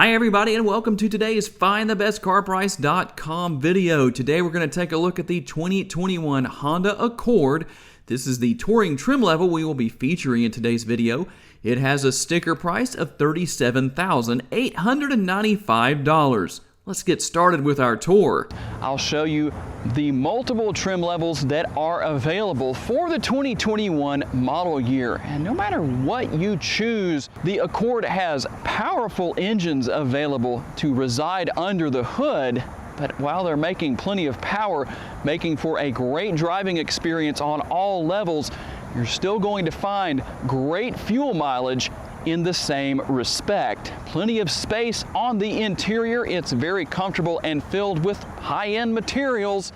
Hi everybody and welcome to today's FindTheBestCarPrice.com video. Today we're going to take a look at the 2021 Honda Accord. This is the touring trim level we will be featuring in today's video. It has a sticker price of $37,895. Let's get started with our tour. I'll show you the multiple trim levels that are available for the 2021 model year. And no matter what you choose, the Accord has powerful engines available to reside under the hood. But while they're making plenty of power, making for a great driving experience on all levels, you're still going to find great fuel mileage in the same respect. Plenty of space on the interior. It's very comfortable and filled with high-end materials.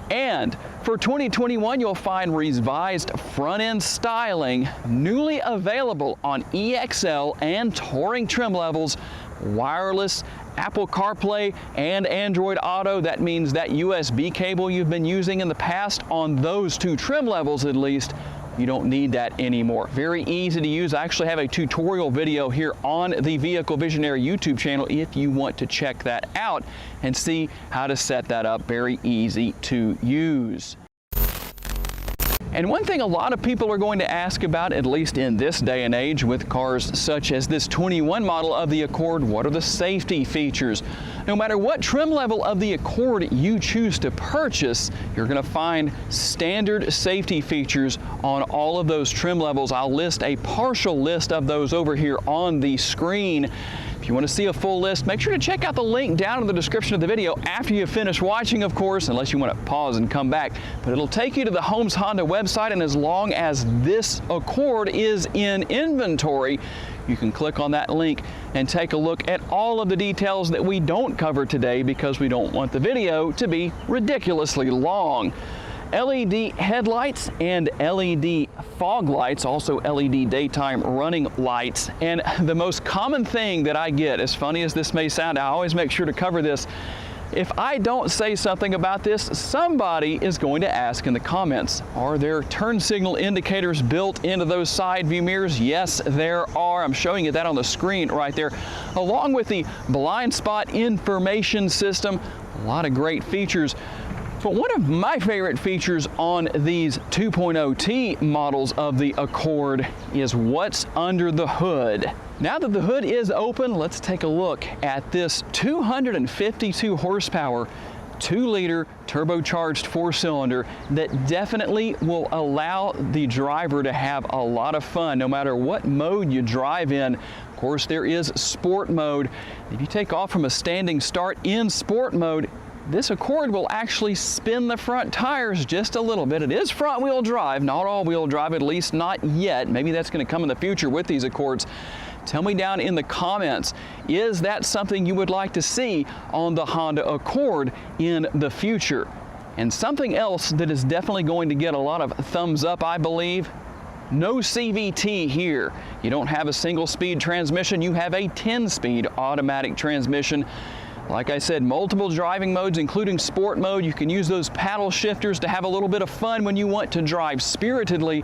And for 2021, you'll find revised front-end styling, newly available on EXL and touring trim levels, wireless, Apple CarPlay, and Android Auto. That means that USB cable you've been using in the past on those two trim levels at least, you don't need that anymore. Very easy to use. I actually have a tutorial video here on the Vehicle Visionary YouTube channel if you want to check that out and see how to set that up. Very easy to use. And one thing a lot of people are going to ask about, at least in this day and age with cars such as this 21 model of the Accord, what are the safety features? No matter what trim level of the Accord you choose to purchase, you're going to find standard safety features on all of those trim levels. I'll list a partial list of those over here on the screen. If you want to see a full list, make sure to check out the link down in the description of the video after you finish watching, of course, unless you want to pause and come back. But it'll take you to the Holmes Honda website, and as long as this Accord is in inventory, you can click on that link and take a look at all of the details that we don't cover today because we don't want the video to be ridiculously long. LED headlights and LED fog lights, also LED daytime running lights. And the most common thing that I get, as funny as this may sound, I always make sure to cover this. If I don't say something about this, somebody is going to ask in the comments, are there turn signal indicators built into those side view mirrors? Yes, there are. I'm showing you that on the screen right there, along with the blind spot information system. A lot of great features. But one of my favorite features on these 2.0T models of the Accord is what's under the hood. Now that the hood is open, let's take a look at this 252 horsepower, 2-liter turbocharged 4-cylinder that definitely will allow the driver to have a lot of fun no matter what mode you drive in. Of course, there is sport mode. If you take off from a standing start in sport mode, this Accord will actually spin the front tires just a little bit. It is front-wheel drive, not all-wheel drive, at least not yet. Maybe that's going to come in the future with these Accords. Tell me down in the comments, is that something you would like to see on the Honda Accord in the future? And something else that is definitely going to get a lot of thumbs up, I believe, no CVT here. You don't have a single-speed transmission, you have a 10-speed automatic transmission. Like I said, multiple driving modes, including sport mode. You can use those paddle shifters to have a little bit of fun when you want to drive spiritedly.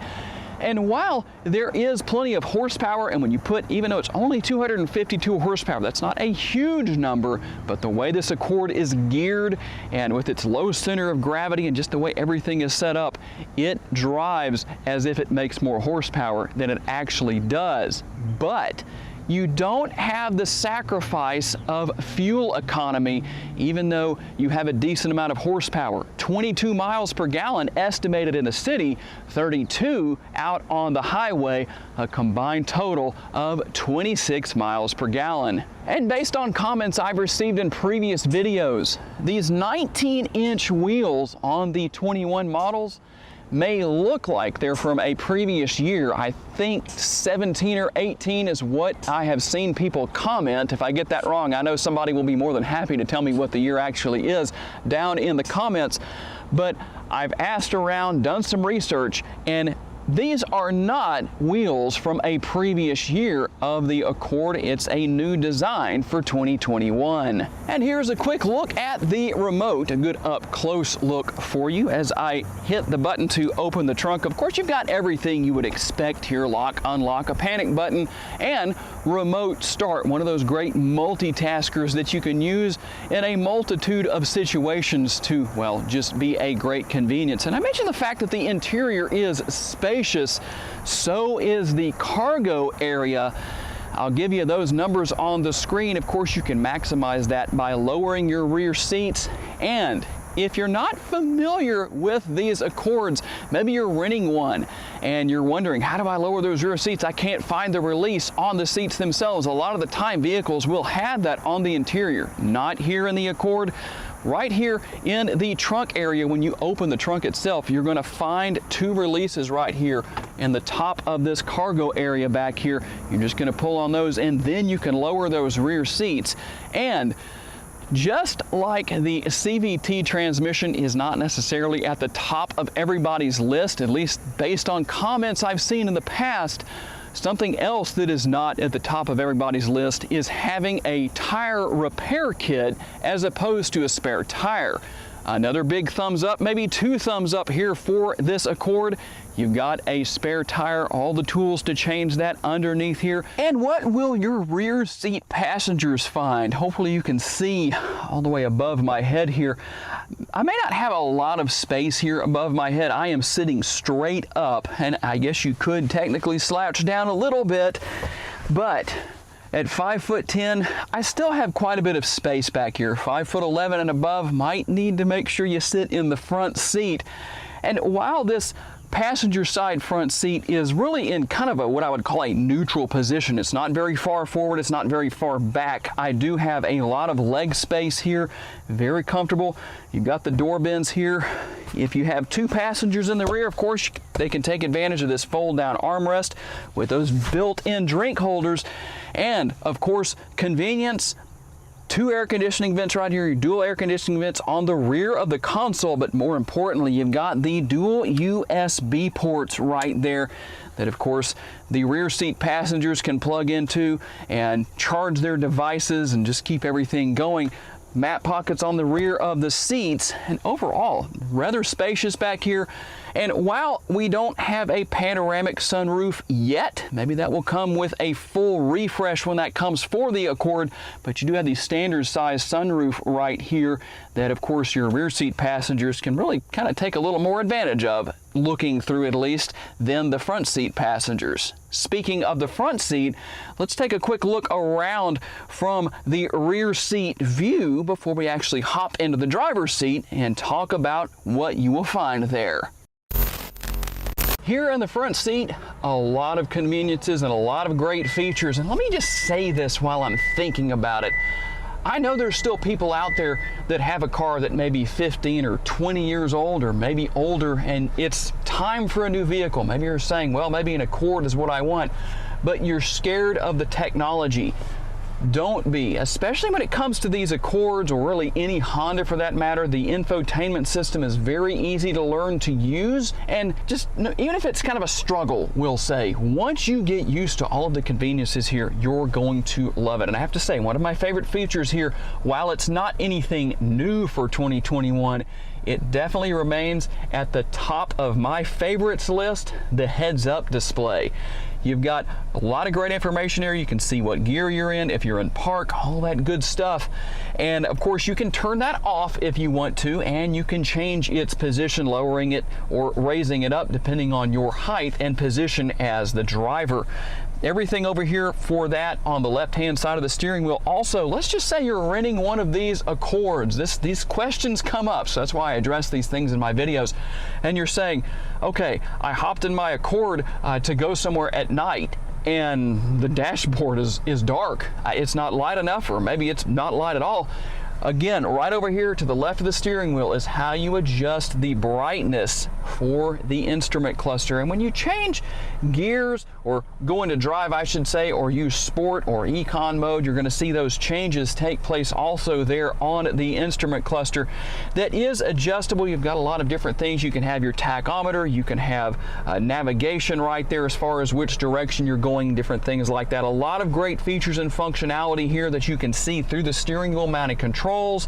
And while there is plenty of horsepower, and when you put, even though it's only 252 horsepower, that's not a huge number, but the way this Accord is geared and with its low center of gravity and just the way everything is set up, it drives as if it makes more horsepower than it actually does. But you don't have the sacrifice of fuel economy, even though you have a decent amount of horsepower. 22 miles per gallon estimated in the city, 32 out on the highway, a combined total of 26 miles per gallon. And based on comments I've received in previous videos, these 19-inch wheels on the 21 models may look like they're from a previous year. I think 17 or 18 is what I have seen people comment. If I get that wrong, I know somebody will be more than happy to tell me what the year actually is down in the comments. But I've asked around, done some research, and These are not wheels from a previous year of the Accord. It's a new design for 2021. And here's a quick look at the remote, a good up close look for you as I hit the button to open the trunk. Of course, you've got everything you would expect here: lock, unlock, a panic button, and remote start, one of those great multitaskers that you can use in a multitude of situations to, well, just be a great convenience. And I mentioned the fact that the interior is spacious, so is the cargo area. I'll give you those numbers on the screen. Of course, you can maximize that by lowering your rear seats. And if you're not familiar with these Accords, maybe you're renting one and you're wondering, how do I lower those rear seats? I can't find the release on the seats themselves. A lot of the time vehicles will have that on the interior. Not here in the Accord. Right here in the trunk area, when you open the trunk itself, you're going to find two releases right here in the top of this cargo area back here. You're just going to pull on those, and then you can lower those rear seats. And just like the CVT transmission is not necessarily at the top of everybody's list, at least based on comments I've seen in the past, something else that is not at the top of everybody's list is having a tire repair kit as opposed to a spare tire. Another big thumbs up, maybe two thumbs up here for this Accord. You've got a spare tire, all the tools to change that underneath here. And what will your rear seat passengers find? Hopefully you can see all the way above my head here. I may not have a lot of space here above my head. I am sitting straight up, and I guess you could technically slouch down a little bit, but at 5'10", I still have quite a bit of space back here. 5'11" and above might need to make sure you sit in the front seat. And while this passenger side front seat is really in kind of what I would call a neutral position, it's not very far forward, it's not very far back. I do have a lot of leg space here, very comfortable. You've got the door bins here. If you have two passengers in the rear, of course, they can take advantage of this fold-down armrest with those built-in drink holders. And, of course, convenience. Two air conditioning vents right here, your dual air conditioning vents on the rear of the console, but more importantly, you've got the dual USB ports right there that, of course, the rear seat passengers can plug into and charge their devices and just keep everything going. Map pockets on the rear of the seats, and overall rather spacious back here. And while we don't have a panoramic sunroof yet, maybe that will come with a full refresh when that comes for the Accord, but you do have the standard size sunroof right here that, of course, your rear seat passengers can really kind of take a little more advantage of, looking through at least, than the front seat passengers. Speaking of the front seat, let's take a quick look around from the rear seat view before we actually hop into the driver's seat and talk about what you will find there. Here in the front seat, a lot of conveniences and a lot of great features. And let me just say this while I'm thinking about it. I know there's still people out there that have a car that may be 15 or 20 years old or maybe older, and it's time for a new vehicle. Maybe you're saying, well, maybe an Accord is what I want, but you're scared of the technology. Don't be, especially when it comes to these Accords, or really any Honda for that matter. The infotainment system is very easy to learn to use, and just even if it's kind of a struggle, we'll say, once you get used to all of the conveniences here, you're going to love it. And I have to say, one of my favorite features here, while it's not anything new for 2021, it definitely remains at the top of my favorites list, the heads-up display. You've got a lot of great information here. You can see what gear you're in, if you're in park, all that good stuff. And of course, you can turn that off if you want to, and you can change its position, lowering it or raising it up depending on your height and position as the driver. Everything over here for that on the left-hand side of the steering wheel. Also, let's just say you're renting one of these Accords. These questions come up, so that's why I address these things in my videos. And you're saying, okay, I hopped in my Accord to go somewhere at night, and the dashboard is dark. It's not light enough, or maybe it's not light at all. Again, right over here to the left of the steering wheel is how you adjust the brightness for the instrument cluster. And when you change gears or go into drive, I should say, or use sport or econ mode, you're going to see those changes take place also there on the instrument cluster that is adjustable. You've got a lot of different things. You can have your tachometer, you can have navigation right there as far as which direction you're going, different things like that. A lot of great features and functionality here that you can see through the steering wheel mounted controls.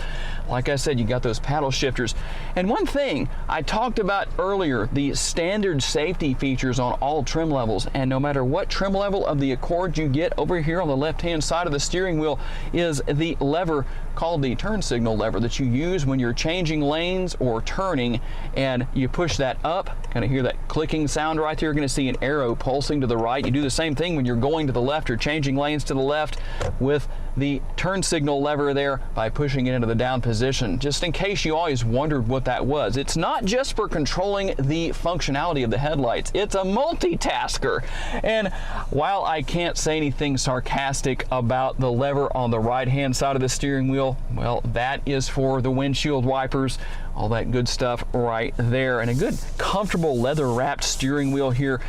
Like I said, you got those paddle shifters. And one thing I talked about earlier, the standard safety features on all trim levels, and no matter what trim level of the Accord you get, over here on the left hand side of the steering wheel is the lever called the turn signal lever that you use when you're changing lanes or turning, and you push that up, kind of hear that clicking sound right there. You're going to see an arrow pulsing to the right. You do the same thing when you're going to the left or changing lanes to the left with the turn signal lever there by pushing it into the down position. Just in case you always wondered what that was, it's not just for controlling the functionality of the headlights, it's a multitasker. And while I can't say anything sarcastic about the lever on the right hand side of the steering wheel, well, that is for the windshield wipers, all that good stuff right there. And a good comfortable leather wrapped steering wheel here.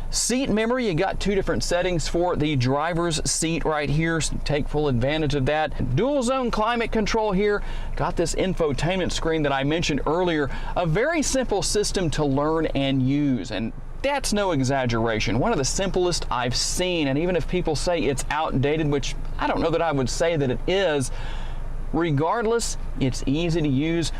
Seat memory, you got two different settings for the driver's seat right here, so take full advantage of that. Dual zone climate control here, got this infotainment screen that I mentioned earlier, a very simple system to learn and use, and that's no exaggeration. One of the simplest I've seen, and even if people say it's outdated, which I don't know that I would say that it is, regardless, it's easy to use.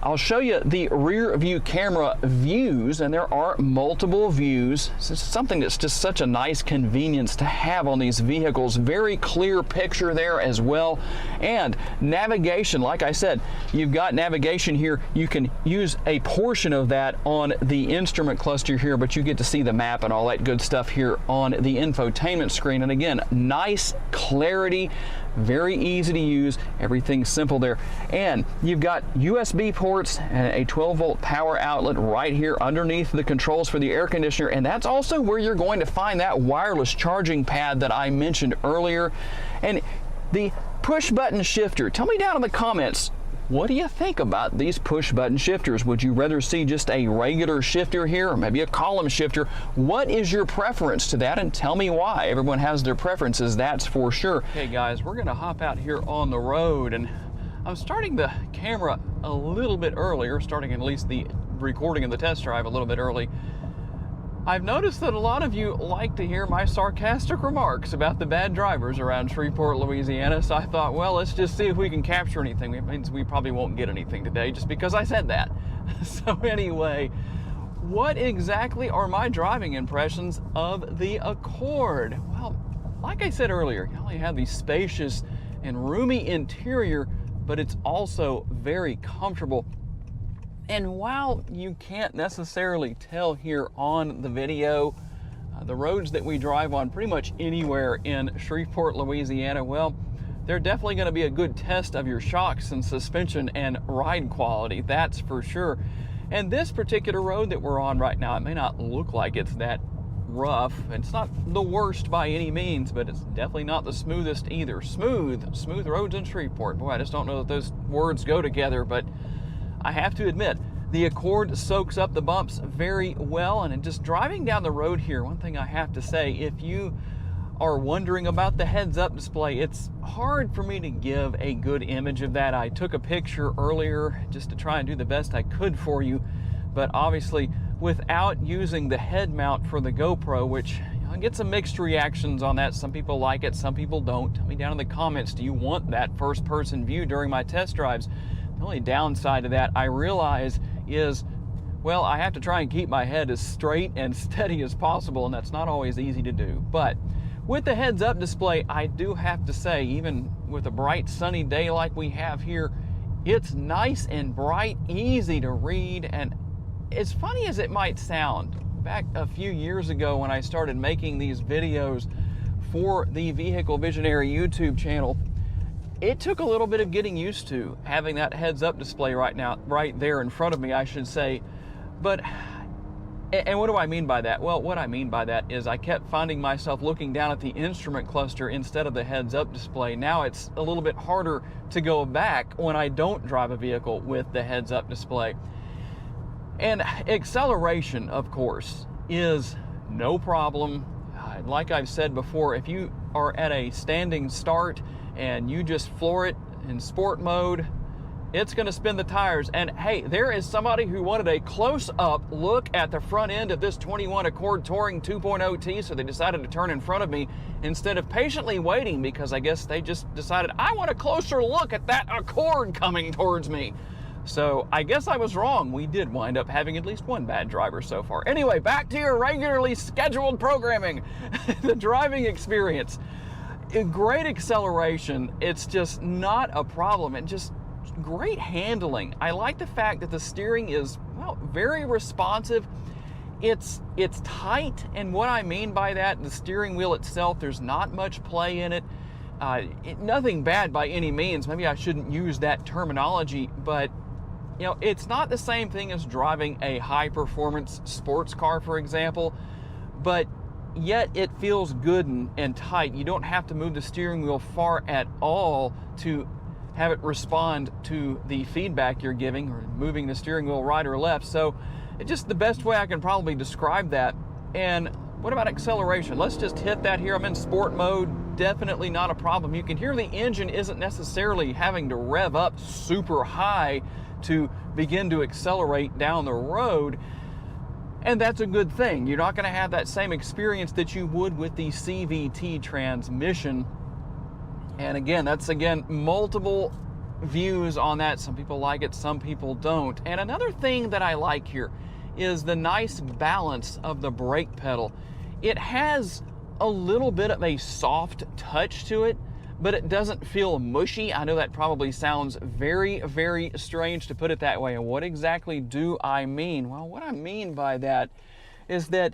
I'll show you the rear view camera views, and there are multiple views. This is something that's just such a nice convenience to have on these vehicles. Very clear picture there as well. And navigation, like I said, you've got navigation here. You can use a portion of that on the instrument cluster here, but you get to see the map and all that good stuff here on the infotainment screen. And again, nice clarity, very easy to use, everything's simple there. And you've got USB ports and a 12-volt power outlet right here underneath the controls for the air conditioner, and that's also where you're going to find that wireless charging pad that I mentioned earlier. And the push button shifter, tell me down in the comments, what do you think about these push button shifters? Would you rather see just a regular shifter here, or maybe a column shifter? What is your preference to that? And tell me why. Everyone has their preferences, that's for sure. Okay guys, we're gonna hop out here on the road, and I'm starting the camera a little bit earlier, starting at least the recording of the test drive a little bit early. I've noticed that a lot of you like to hear my sarcastic remarks about the bad drivers around Shreveport, Louisiana, so I thought, well, let's just see if we can capture anything. It means we probably won't get anything today just because I said that. So anyway, what exactly are my driving impressions of the Accord? Well, like I said earlier, you only have the spacious and roomy interior, but it's also very comfortable. And while you can't necessarily tell here on the video, the roads that we drive on pretty much anywhere in Shreveport, Louisiana, well, they're definitely going to be a good test of your shocks and suspension and ride quality, that's for sure. And this particular road that we're on right now, it may not look like it's that rough. It's not the worst by any means, but it's definitely not the smoothest either. Smooth roads in Shreveport. Boy, I just don't know that those words go together, but I have to admit, the Accord soaks up the bumps very well. And just driving down the road here, one thing I have to say, if you are wondering about the heads-up display, it's hard for me to give a good image of that. I took a picture earlier just to try and do the best I could for you, but obviously without using the head mount for the GoPro, which I get some mixed reactions on that. Some people like it, some people don't. Tell me down in the comments, do you want that first-person view during my test drives? The only downside to that, I realize, is, well, I have to try and keep my head as straight and steady as possible, and that's not always easy to do. But with the heads-up display, I do have to say, even with a bright sunny day like we have here, it's nice and bright, easy to read. And as funny as it might sound, back a few years ago when I started making these videos for the Vehicle Visionary YouTube channel, it took a little bit of getting used to having that heads-up display right there in front of me, I should say. But, and what do I mean by that? Well, what I mean by that is I kept finding myself looking down at the instrument cluster instead of the heads-up display. Now it's a little bit harder to go back when I don't drive a vehicle with the heads-up display. And acceleration, of course, is no problem. Like I've said before, if you are at a standing start and you just floor it in sport mode, it's going to spin the tires. And hey, there is somebody who wanted a close-up look at the front end of this 21 Accord Touring 2.0T, so they decided to turn in front of me instead of patiently waiting, because I guess they just decided, I want a closer look at that Accord coming towards me. So I guess I was wrong. We did wind up having at least one bad driver so far. Anyway, back to your regularly scheduled programming. The driving experience. Great acceleration. It's just not a problem. And just great handling. I like the fact that the steering is, well, very responsive. It's tight, and what I mean by that, the steering wheel itself, there's not much play in it. Nothing bad by any means. Maybe I shouldn't use that terminology, but you know, it's not the same thing as driving a high-performance sports car, for example, but yet it feels good and tight. You don't have to move the steering wheel far at all to have it respond to the feedback you're giving, or moving the steering wheel right or left. So it's just the best way I can probably describe that. And what about acceleration? Let's just hit that here. I'm in sport mode. Definitely not a problem. You can hear the engine isn't necessarily having to rev up super high to begin to accelerate down the road. And that's a good thing. You're not going to have that same experience that you would with the CVT transmission. And again, that's multiple views on that. Some people like it, some people don't. And another thing that I like here is the nice balance of the brake pedal. It has a little bit of a soft touch to it, but it doesn't feel mushy. I know that probably sounds very, very strange to put it that way. And what exactly do I mean? Well, what I mean by that is that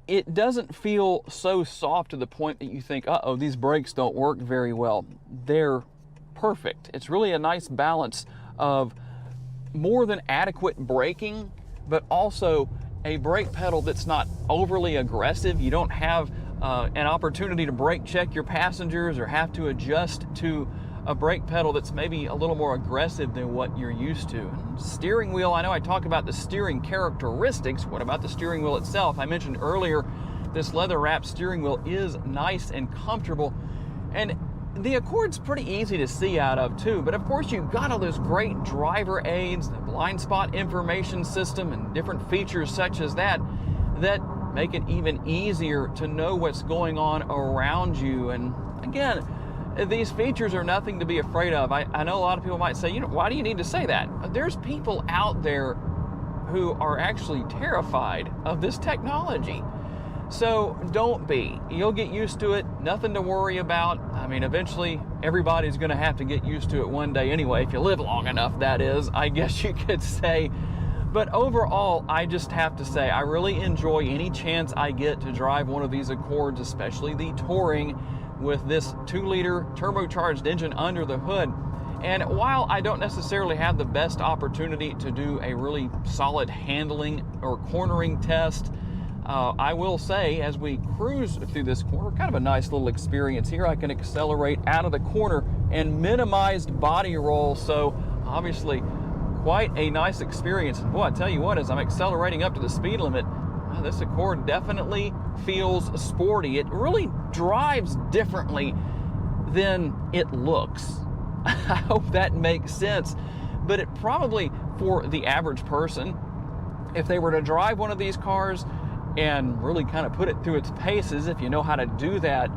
it doesn't feel so soft to the point that you think, uh-oh, these brakes don't work very well. They're perfect. It's really a nice balance of more than adequate braking, but also a brake pedal that's not overly aggressive. You don't have an opportunity to brake check your passengers or have to adjust to a brake pedal that's maybe a little more aggressive than what you're used to. And steering wheel, I know I talk about the steering characteristics. What about the steering wheel itself? I mentioned earlier, this leather-wrapped steering wheel is nice and comfortable. And the Accord's pretty easy to see out of too, but of course you've got all those great driver aids, the blind spot information system, and different features such as that make it even easier to know what's going on around you. And again, these features are nothing to be afraid of. I know a lot of people might say, you know, why do you need to say that? There's people out there who are actually terrified of this technology. So don't be. You'll get used to it. Nothing to worry about. I mean, eventually everybody's going to have to get used to it one day anyway, if you live long enough, that is, I guess you could say. But overall, I just have to say, I really enjoy any chance I get to drive one of these Accords, especially the Touring, with this 2-liter turbocharged engine under the hood. And while I don't necessarily have the best opportunity to do a really solid handling or cornering test, I will say, as we cruise through this corner, kind of a nice little experience here. I can accelerate out of the corner and minimized body roll, so obviously quite a nice experience. And boy, I tell you what, as I'm accelerating up to the speed limit, this Accord definitely feels sporty. It really drives differently than it looks. I hope that makes sense. But it probably, for the average person, if they were to drive one of these cars and really kind of put it through its paces, if you know how to do that,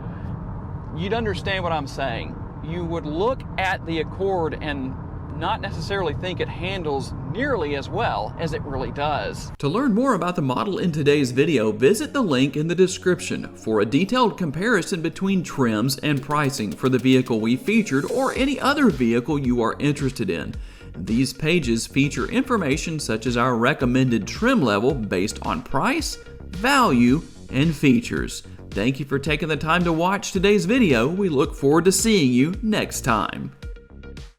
you'd understand what I'm saying. You would look at the Accord and not necessarily think it handles nearly as well as it really does. To learn more about the model in today's video, visit the link in the description for a detailed comparison between trims and pricing for the vehicle we featured or any other vehicle you are interested in. These pages feature information such as our recommended trim level based on price, value, and features. Thank you for taking the time to watch today's video. We look forward to seeing you next time.